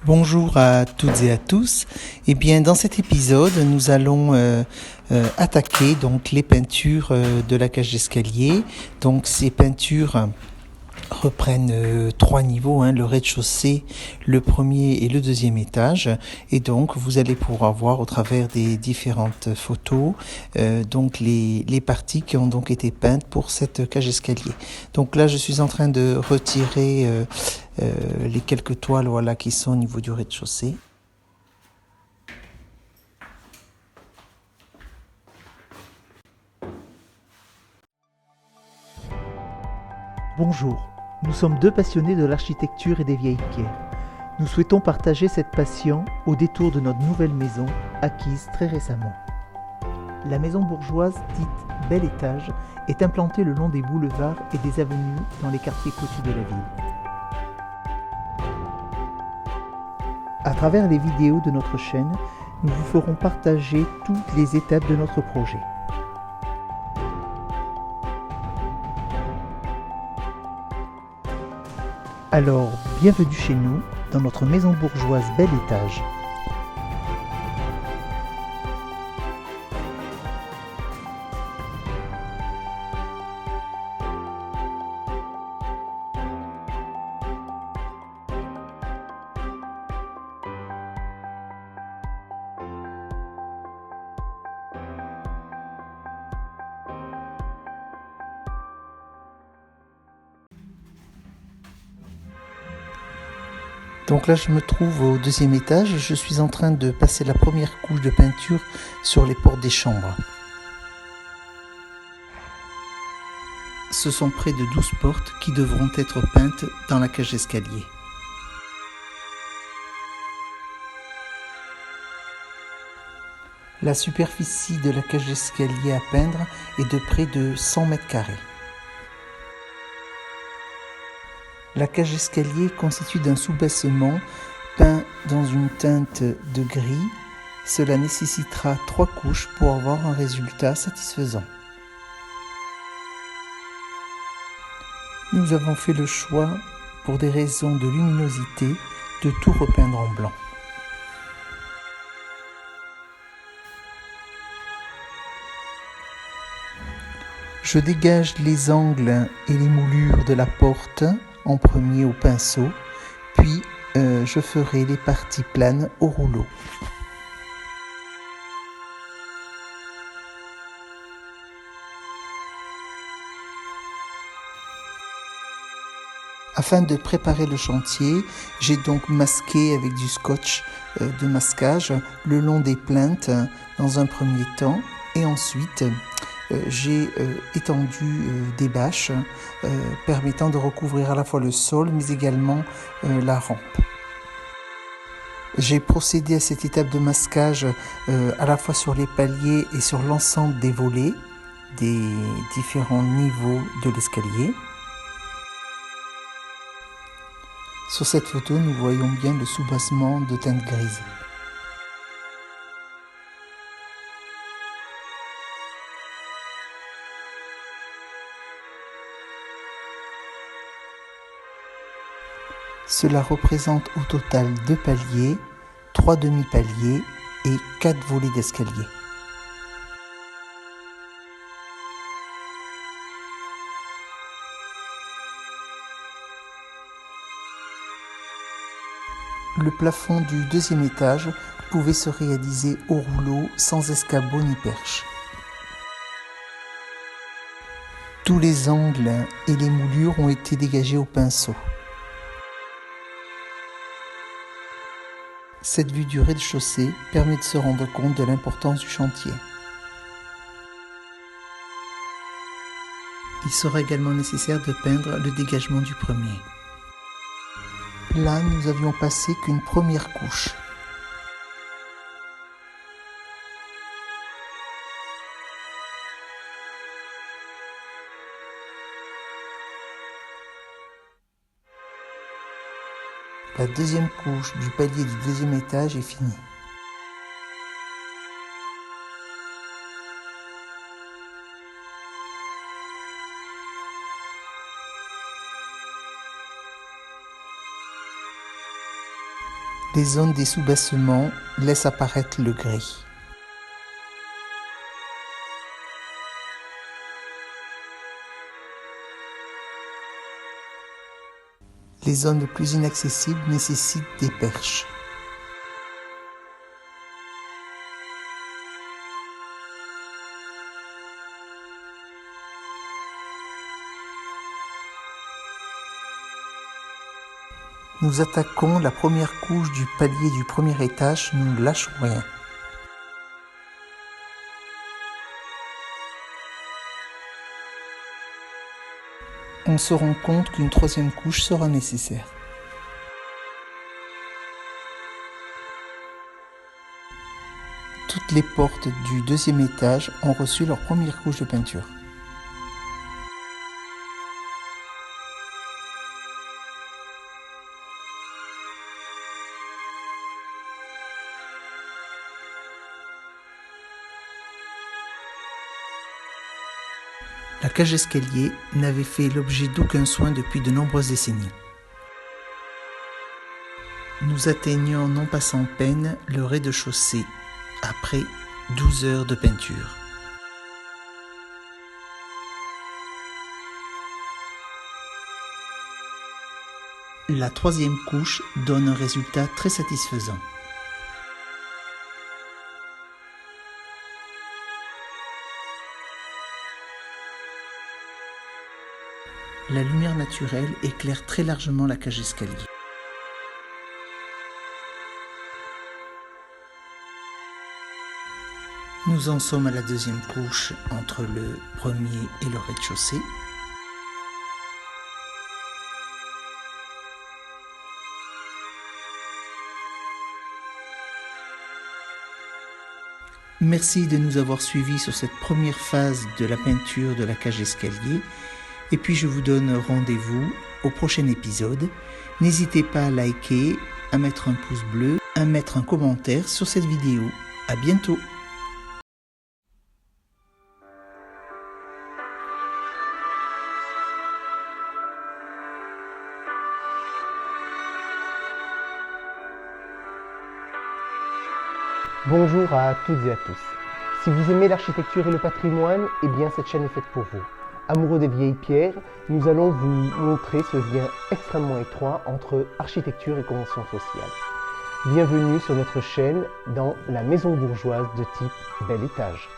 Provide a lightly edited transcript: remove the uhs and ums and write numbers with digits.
Bonjour à toutes et à tous. Eh bien, dans cet épisode, nous allons attaquer donc les peintures de la cage d'escalier. Donc, ces peintures reprennent trois niveaux, le rez-de-chaussée, le premier et le deuxième étage. Et donc, vous allez pouvoir voir au travers des différentes photos donc les parties qui ont donc été peintes pour cette cage d'escalier. Donc là, je suis en train de retirer les quelques toiles qui sont au niveau du rez-de-chaussée. Bonjour, nous sommes deux passionnés de l'architecture et des vieilles pierres. Nous souhaitons partager cette passion au détour de notre nouvelle maison, acquise très récemment. La maison bourgeoise, dite Bel Étage, est implantée le long des boulevards et des avenues dans les quartiers cossus de la ville. À travers les vidéos de notre chaîne, nous vous ferons partager toutes les étapes de notre projet. Alors, bienvenue chez nous, dans notre maison bourgeoise Bel Étage. Donc là, je me trouve au deuxième étage et je suis en train de passer la première couche de peinture sur les portes des chambres. Ce sont près de 12 portes qui devront être peintes dans la cage d'escalier. La superficie de la cage d'escalier à peindre est de près de 100 mètres carrés. La cage d'escalier est constituée d'un soubassement peint dans une teinte de gris. Cela nécessitera 3 couches pour avoir un résultat satisfaisant. Nous avons fait le choix, pour des raisons de luminosité, de tout repeindre en blanc. Je dégage les angles et les moulures de la porte en premier au pinceau, puis je ferai les parties planes au rouleau. Afin de préparer le chantier, j'ai donc masqué avec du scotch de masquage le long des plinthes dans un premier temps et ensuite j'ai étendu des bâches permettant de recouvrir à la fois le sol mais également la rampe. J'ai procédé à cette étape de masquage à la fois sur les paliers et sur l'ensemble des volets des différents niveaux de l'escalier. Sur cette photo, nous voyons bien le soubassement de teinte grise. Cela représente au total 2 paliers, 3 demi-paliers et 4 volets d'escalier. Le plafond du deuxième étage pouvait se réaliser au rouleau sans escabeau ni perche. Tous les angles et les moulures ont été dégagés au pinceau. Cette vue du rez-de-chaussée permet de se rendre compte de l'importance du chantier. Il sera également nécessaire de peindre le dégagement du premier. Là, nous avions passé qu'une première couche. La deuxième couche du palier du deuxième étage est finie. Les zones des sous-bassements laissent apparaître le gris. Les zones les plus inaccessibles nécessitent des perches. Nous attaquons la première couche du palier du premier étage, nous ne lâchons rien. On se rend compte qu'une troisième couche sera nécessaire. Toutes les portes du deuxième étage ont reçu leur première couche de peinture. La cage d'escalier n'avait fait l'objet d'aucun soin depuis de nombreuses décennies. Nous atteignons non pas sans peine le rez-de-chaussée après 12 heures de peinture. La troisième couche donne un résultat très satisfaisant. La lumière naturelle éclaire très largement la cage d'escalier. Nous en sommes à la deuxième couche entre le premier et le rez-de-chaussée. Merci de nous avoir suivis sur cette première phase de la peinture de la cage d'escalier. Et puis je vous donne rendez-vous au prochain épisode. N'hésitez pas à liker, à mettre un pouce bleu, à mettre un commentaire sur cette vidéo. À bientôt. Bonjour à toutes et à tous. Si vous aimez l'architecture et le patrimoine, eh bien cette chaîne est faite pour vous. Amoureux des vieilles pierres, nous allons vous montrer ce lien extrêmement étroit entre architecture et convention sociale. Bienvenue sur notre chaîne dans la maison bourgeoise de type bel étage.